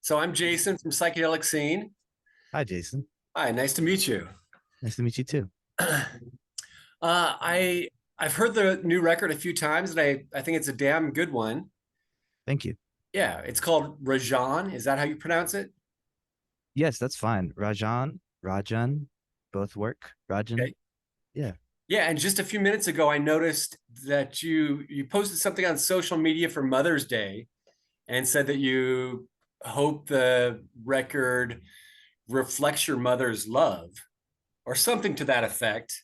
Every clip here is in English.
So I'm Jason from Psychedelic Scene. Hi, Jason. Hi, nice to meet you. Nice to meet you too. I I've heard the new record a few times, and I think it's a damn good one. Thank you. Yeah, it's called Rajan. Is that how you pronounce it? Yes, that's fine. Rajan, both work. Rajan. Okay. Yeah. Yeah, and just a few minutes ago, I noticed that you posted something on social media for Mother's Day and said that you hope the record reflects your mother's love or something to that effect.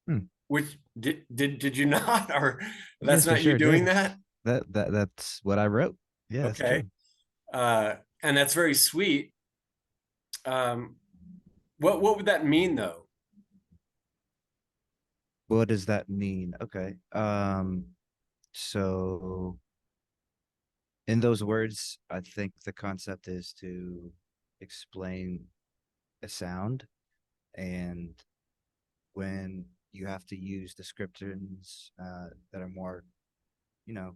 Hmm. Which did you not, or that's Yes, I not you sure doing did. that? That's what I wrote. Yeah, it's Okay. true. And that's very sweet. Um, what would that mean though? What does that mean? Okay. So in those words, I think the concept is to explain a sound, and when you have to use descriptors that are more, you know,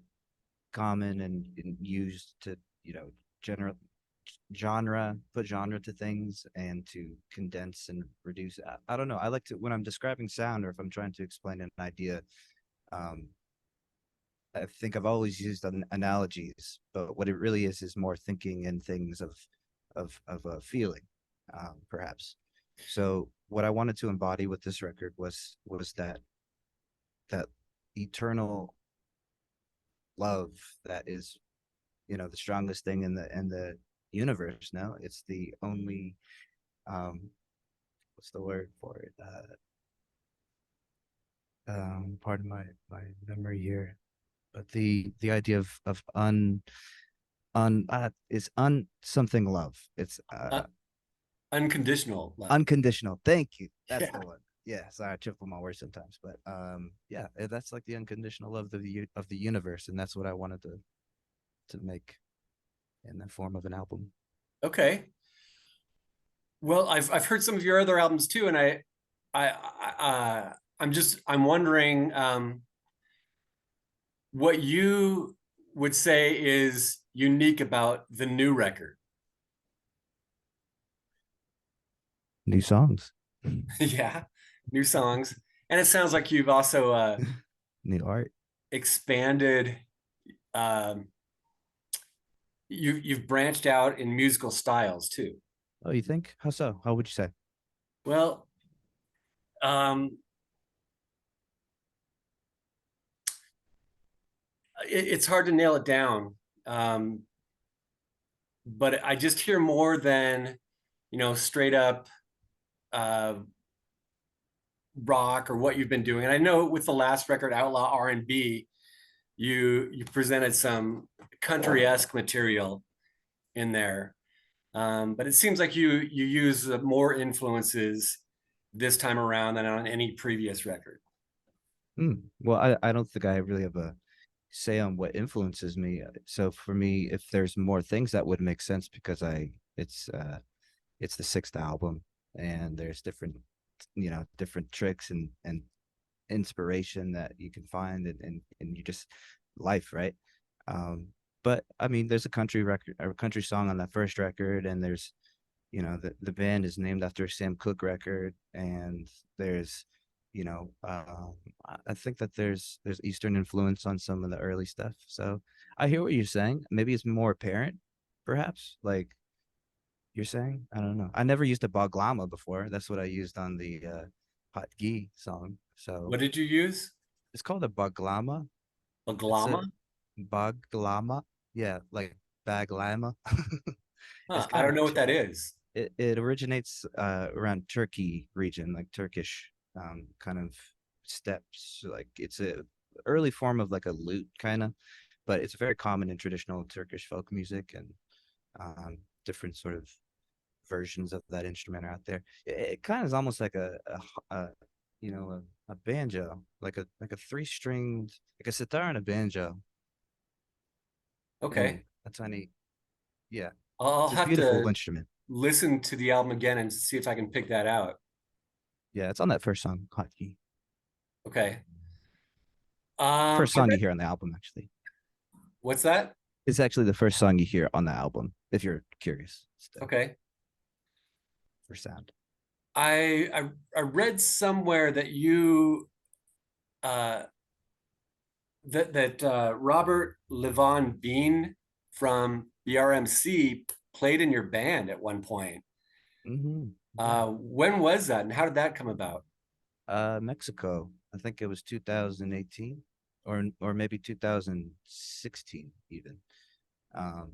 common and used to, general put genre to things and to condense and reduce. I don't know. I like to, when I'm describing sound or if I'm trying to explain an idea, um, I think I've always used analogies, but what it really is more thinking in things of a feeling, perhaps. So what I wanted to embody with this record was that eternal love that is, the strongest thing in the universe. No, it's the only, what's the word for it, pardon my memory here, but the idea of un is un something love. It's Uh, Unconditional love. unconditional. Thank you, that's Yeah. the one. Yeah, sorry, I trip on my words sometimes, but yeah, that's like the unconditional love of the universe, and that's what I wanted to make in the form of an album. Okay. Well, I've heard some of your other albums too, and I'm wondering what you would say is unique about the new record. New songs. Yeah, new songs, and it sounds like you've also New art. expanded. Um, you've branched out in musical styles too. Oh, you think? How so? How would you say? Well, um, it's hard to nail it down, um, but I just hear more than straight up uh, rock or what you've been doing. And I know with the last record, Outlaw R&B, you presented some country-esque material in there. But it seems like you use more influences this time around than on any previous record. Well, I don't think I really have a say on what influences me. So for me, if there's more things that would make sense because it's the sixth album and there's different, different tricks and inspiration that you can find and you just life, right? Um, but I mean, there's a country song on that first record, and there's, the band is named after a Sam Cooke record, and there's, I think that there's Eastern influence on some of the early stuff. So I hear what you're saying. Maybe it's more apparent, perhaps, like you're saying. I don't know. I never used a baglama before. That's what I used on the Hot Ghee song. So What did you use? it's called a baglama. It's a Baglama? baglama. Yeah, like baglama. It's Huh, I kind don't of know what that is. it originates around Turkey region, like Turkish kind of steps. Like it's a early form of like a lute kind of, but it's very common in traditional Turkish folk music, and different sort of versions of that instrument are out there. It kind of is almost like a banjo, like a three stringed, like a sitar and a banjo Okay. in a tiny. Yeah, I'll it's a have beautiful to instrument. listen to the album again and see if I can pick that out. Yeah, it's on that first song, Hotkey. Okay. First I song you read, hear on the album, actually. what's that? It's actually the first song you hear on the album, if you're curious, still, Okay. for sound. I read somewhere that you uh Robert Levon Bean from BRMC played in your band at one point. Hmm. Yeah. When was that and how did that come about? Mexico. I think it was 2018 or maybe 2016 even. Um,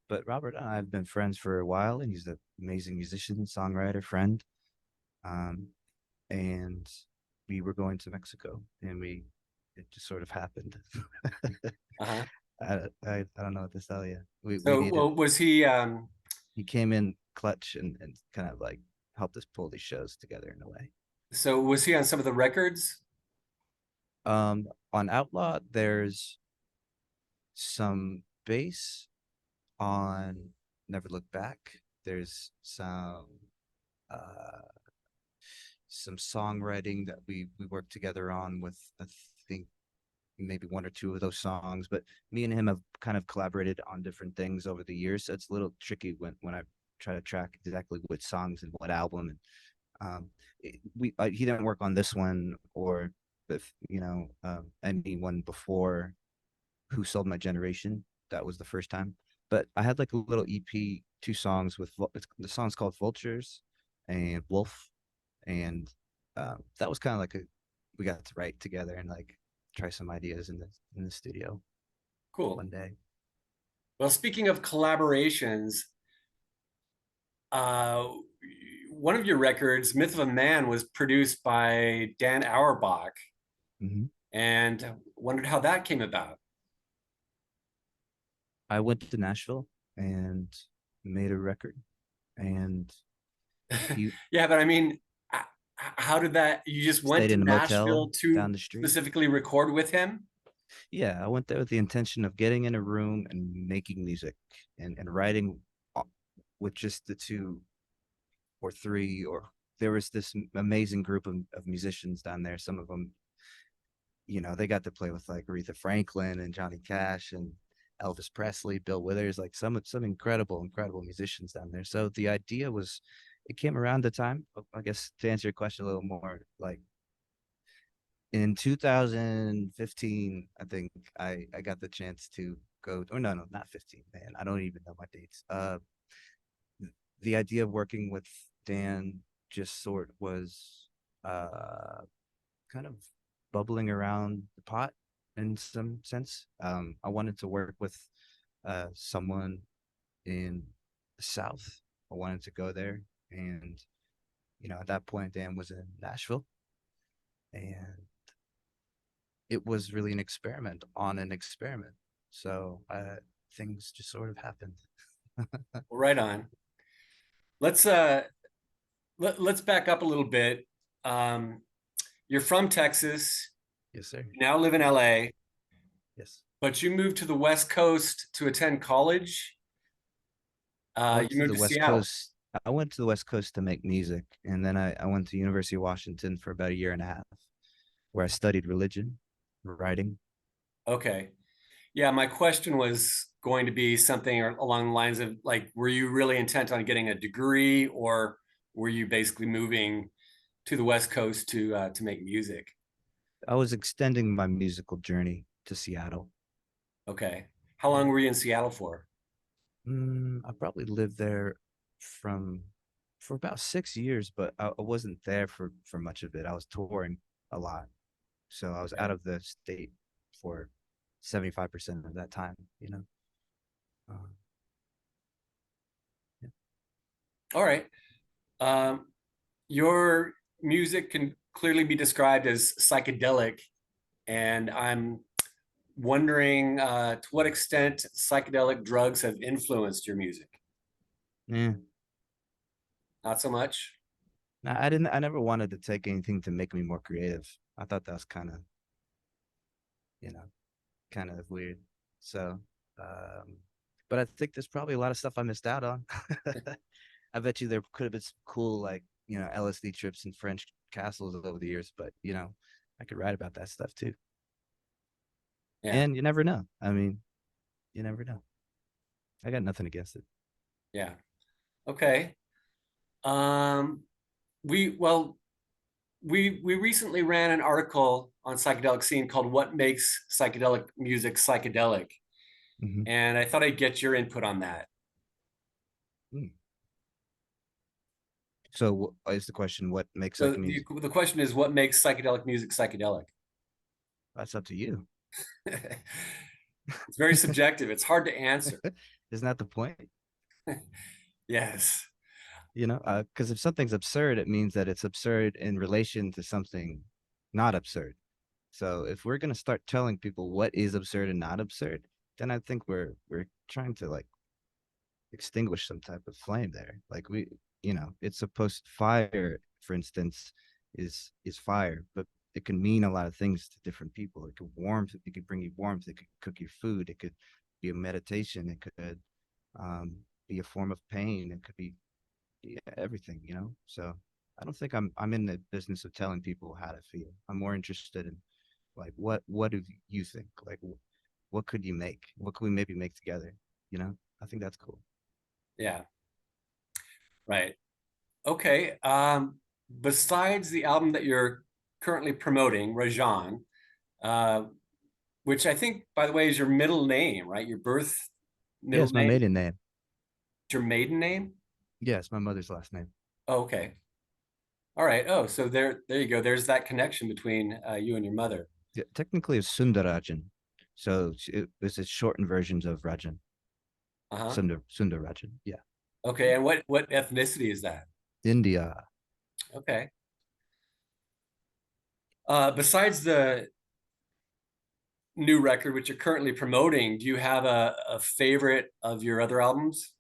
but Robert and I have been friends for a while, and he's an amazing musician, songwriter, friend. Um, and we were going to Mexico, and we it just sort of happened. Uh-huh. I don't know what to tell you. We So, needed. well, was he He came in clutch and kind of like helped us pull these shows together in a way. on some of the records? On Outlaw, there's some bass. On Never Look Back, there's uh some songwriting that we worked together on with, I think, maybe one or two of those songs. But me and him have kind of collaborated on different things over the years, so it's a little tricky when I try to track exactly which songs and what album. And he didn't work on this one, or if anyone before Who Sold My Generation. That was the first time. But I had like a little EP, two songs with the song's called Vultures and Wolf, and that was kind of like a we got to write together and like try some ideas in the studio Cool. one day. Well, speaking of collaborations, uh, one of your records, Myth of a Man, was produced by Dan Auerbach, Hmm. and wondered how that came about. I went to Nashville and made a record, and he Yeah, but I mean, how did that? You just went stayed to in a motel Nashville to down the street. specifically record with him? Yeah, I went there with the intention of getting in a room and making music and writing with just the two or three, or there was this amazing group of musicians down there. Some of them, they got to play with like Aretha Franklin and Johnny Cash and Elvis Presley, Bill Withers, like some incredible musicians down there. So the idea was, it came around the time. I guess to answer your question a little more, like in 2015, I think I got the chance to go. Or no, not 15, man. I don't even know my dates. The idea of working with Dan just sort was uh kind of bubbling around the pot in some sense. I wanted to work with someone in the South. I wanted to go there, and at that point, Dan was in Nashville, and it was really an experiment on an experiment. So things just sort of happened. Well, right on. Let's let's back up a little bit. Um, you're from Texas. Yes, sir. You now live in LA, Yes. but you moved to the West Coast to attend college. I went You to moved the to West Seattle. Coast. I went to the West Coast to make music, and then I went to University of Washington for about a year and a half, where I studied religion, writing. Okay. Yeah, my question was going to be something along the lines of like, were you really intent on getting a degree, or were you basically moving to the West Coast to make music? I was extending my musical journey to Seattle. Okay. How long Yeah. were you in Seattle for? I probably lived there from for about 6 years, but I wasn't there for much of it. I was touring a lot, so I was Okay. out of the state for 75% of that time. Uh, yeah. All right. Um, your music can clearly be described as psychedelic, and I'm wondering to what extent psychedelic drugs have influenced your music. Yeah. Not so much. Now, I didn't. I never wanted to take anything to make me more creative. I thought that was you know, kind of weird. So, um, but I think there's probably a lot of stuff I missed out on. I bet you there could have been some cool, like, LSD trips in French castles over the years, but I could write about that stuff too. Yeah. And you never know. I mean, you never know. I got nothing against it. Yeah. Okay. Um, well, we recently ran an article on Psychedelic Scene called "What Makes Psychedelic Music Psychedelic," Hmm. and I thought I'd get your input on that. So is the question what makes So like music? the question is, what makes psychedelic music psychedelic? That's up to you. It's very subjective. It's hard to answer. Isn't that the point? Yes. You know, because if something's absurd, it means that it's absurd in relation to something not absurd. So if we're gonna start telling people what is absurd and not absurd, then I think we're trying to like extinguish some type of flame there. Like it's supposed fire, for instance, is fire, but it can mean a lot of things to different people. It could warmth, it could bring you warmth, it could cook your food, it could be a meditation, it could um, be a form of pain, it could be yeah, everything, you know. So I don't think I'm in the business of telling people how to feel. I'm more interested in like what do you think? Like what could you make? What could we maybe make together? You know, I think that's cool. Yeah. Right. Okay. Besides the album that you're currently promoting, Rajan, uh, which I think, by the way, is your middle name, right? Your birth Yeah, middle it's my name, maiden name. your maiden name. Yeah, it's my mother's last name. Oh, okay. All right. Oh, so there you go. There's that connection between you and your mother. Yeah, technically it's Sundarajan. So it's a shortened versions of Rajan. Uh-huh. Sundarajan. Yeah. Okay. And what ethnicity is that? India. Okay. Besides the new record, which you're currently promoting, do you have a favorite of your other albums?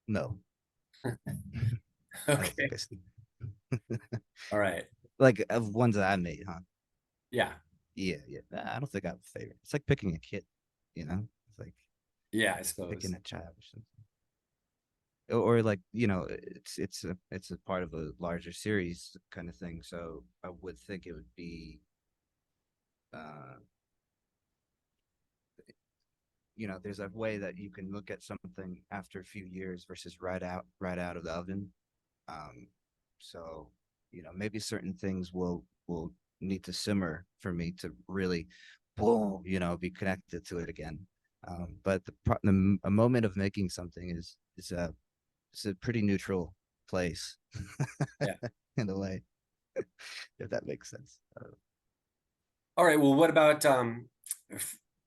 No. I don't Okay. think I see. All right. Like of ones that I made, huh? Yeah. Yeah, yeah. I don't think I have a favorite. It's like picking a kid, you know? It's like Yeah, I suppose. picking a child or something. Or like, you know, it's a part of a larger series kind of thing. So I would think it would be uh there's a way that you can look at something after a few years versus right out of the oven. Um, so maybe certain things will need to simmer for me to really, boom, be connected to it again. But a moment of making something is a pretty neutral place Yeah. in a way, if that makes sense. All right. Well, what about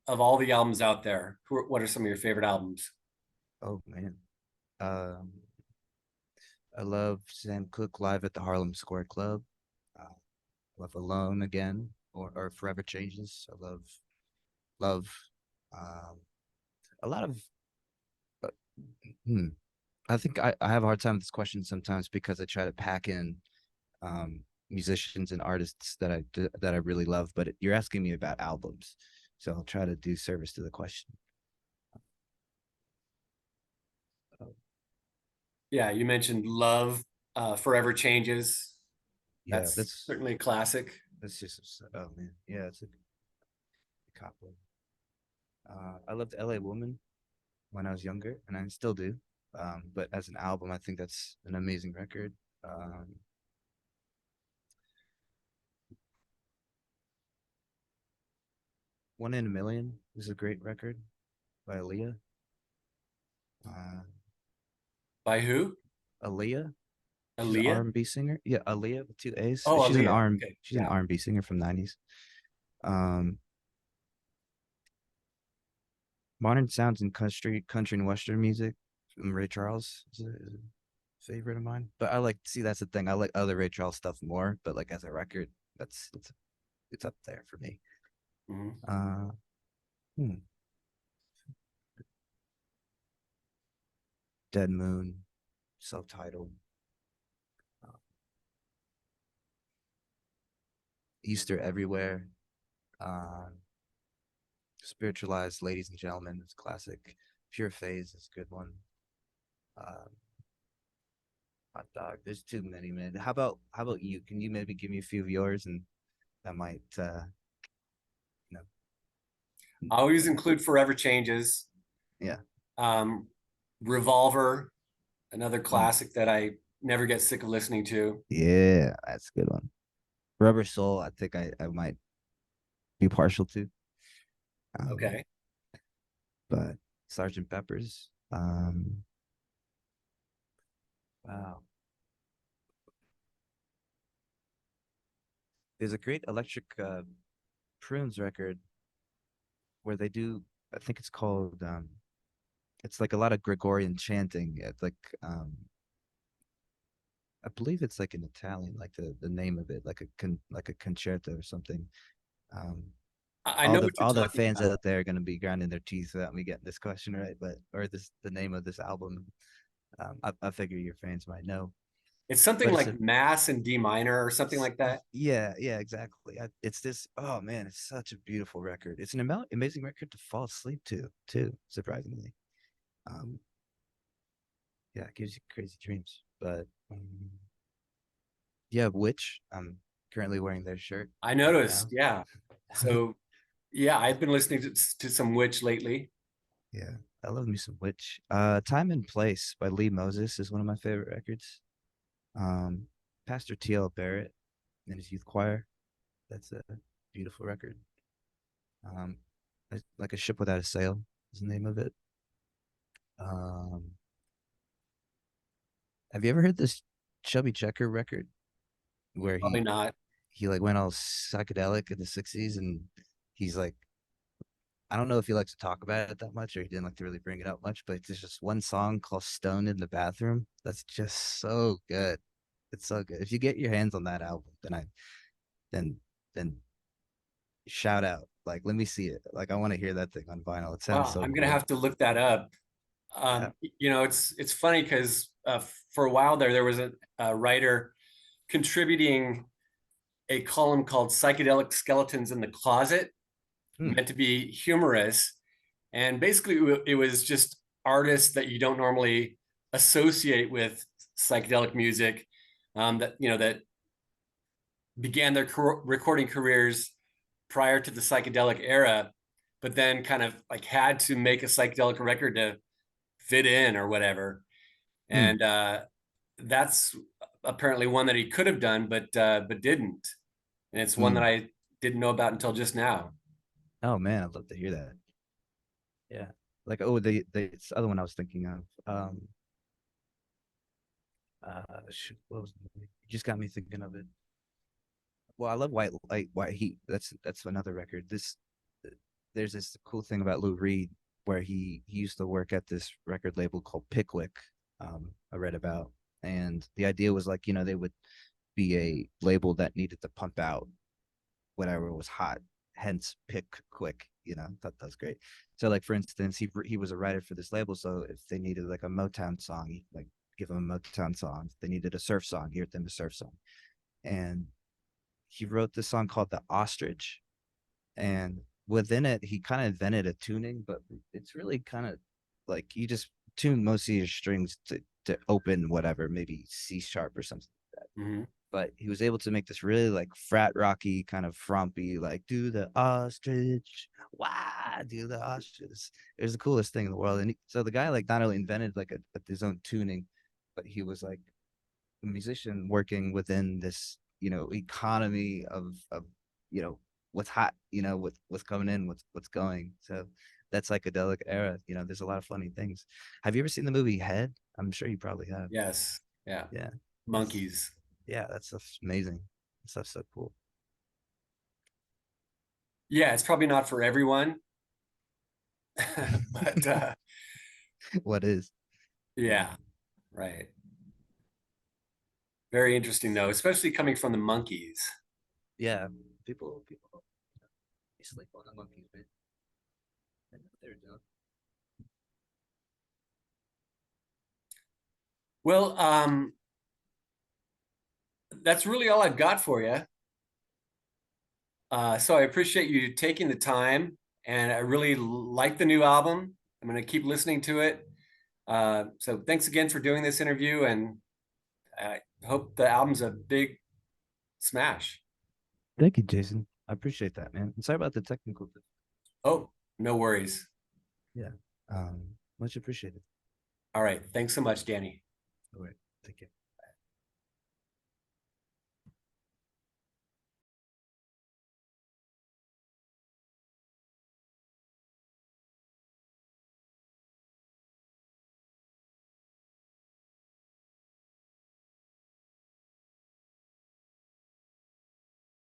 of all the albums out there, what are some of your favorite albums? Oh man, um, I love Sam Cooke live at the Harlem Square Club. Uh, love Alone again or Forever Changes. I love um, a lot of. Uh, hmm, I think I have a hard time with this question sometimes because I try to pack in musicians and artists that I really love, but you're asking me about albums, so I'll try to do service to the question. Oh, Yeah, you mentioned Love, Forever Changes. yeah, That's that's certainly a classic. that's just oh man, yeah, it's a couple. I loved L.A. Woman when I was younger, and I still do. But as an album, I think that's an amazing record. Um, One in a Million is a great record by Aaliyah. Uh, By who? Aaliyah, she's an Aaliyah? R&B singer. Yeah, Aaliyah with two A's. Oh, She's an Aaliyah. R. Okay. She's an Yeah. R&B singer from '90s. Um, Modern sounds in country and western music. Ray Charles is a favorite of mine. But I like see that's the thing. I like other Ray Charles stuff more. But like as a record, that's it's up there for me. Mhm. Uh, hmm. Dead Moon, self-titled. Uh, Easter Everywhere. Uh, Spiritualized Ladies and Gentlemen is classic. Pure Phase is a good one. Uh, Hot Dog. There's too many, man. How about you? Can you maybe give me a few of yours and I might, you know, I always include Forever Changes, yeah. um, Revolver, another Mm. classic that I never get sick of listening to. Yeah, that's a good one. Rubber Soul, I think I might be partial to. Um, Okay. but Sergeant Pepper's, wow. There's a great Electric Prunes record where they do, I think it's called, it's like a lot of Gregorian chanting. It's like, I believe it's like in Italian, like the name of it, like like a concerto or something. Um, I know what you're all the talking fans about. out there are gonna be grinding their teeth without me getting this question right, but or this the name of this album. I figure your fans might know, It's something but it's a like Mass in D minor or something like that. yeah, yeah, exactly. It's this. Oh man, it's such a beautiful record. It's an amazing record to fall asleep to, too. Surprisingly, um, yeah, it gives you crazy dreams. But yeah, which I'm currently wearing their shirt I right noticed. now. Yeah. So yeah, I've been listening to some Witch lately. Yeah, I love me some Witch. Time and Place by Lee Moses is one of my favorite records. Um, Pastor T.L. Barrett and his youth choir. That's a beautiful record. Um, like a ship without a sail is the name of it. Um, have you ever heard this Chubby Checker record where Probably not. he like went all psychedelic in the '60s and he's like I don't know if he likes to talk about it that much or he didn't like to really bring it up much, but there's just one song called "Stone in the Bathroom" that's just so good. It's so good. If you get your hands on that album, then then shout out. Like, let me see it. Like, I want to hear that thing on vinyl. It sounds Wow, so I'm gonna cool. have to look that up. Yeah. It's funny because for a while there was a writer contributing a column called "Psychedelic Skeletons in the Closet," Hmm. meant to be humorous, and basically it was just artists that you don't normally associate with psychedelic music, that that began their recording careers prior to the psychedelic era, but then kind of like had to make a psychedelic record to fit in or whatever. Hmm. And that's apparently one that he could have done, but didn't. And it's one that Hmm. I didn't know about until just now. Oh man, I'd love to hear that. Yeah. Like, oh, the other one I was thinking of. Shoot, what was the movie? You just got me thinking of it. Well, I love White Light, White Heat. That's another record. There's this cool thing about Lou Reed where he used to work at this record label called Pickwick. I read about, and the idea was like they would be a label that needed to pump out whatever was hot, hence Pick Quick. Thought that was great. So like for instance, he was a writer for this label, so if they needed like a Motown song, he like give them a Motown song. If they needed a surf song, he wrote them a surf song, and he wrote this song called "The Ostrich," and within it he kind of invented a tuning, but it's really kind of like you just tune most of your strings to open whatever, maybe C sharp or something like that. Mm-hmm. But he was able to make this really like frat rocky kind of frumpy, like do the ostrich, wah, do the ostrich. It was the coolest thing in the world. And so the guy like not only invented like his own tuning, but he was like a musician working within this economy of what's hot, what's coming in, what's going. So that psychedelic era, there's a lot of funny things. Have you ever seen the movie Head? I'm sure you probably have. Yes. Yeah. Yeah, that's Monkeys. yeah, that stuff's amazing. That stuff's so cool. Yeah, it's probably not for everyone, but What is? Yeah, yeah, right. Very interesting though, especially coming from the Monkeys. yeah. People sleep on the monkeys, man. I know what they're doing. Well, that's really all I've got for you. So I appreciate you taking the time, and I really like the new album. I'm going to keep listening to it. So thanks again for doing this interview, and I hope the album's a big smash. Thank you, Jason. I appreciate that, man. And sorry about the technical. Oh, no worries. Yeah. Much appreciated. All right. Thanks so much, Danny. All right. Take care.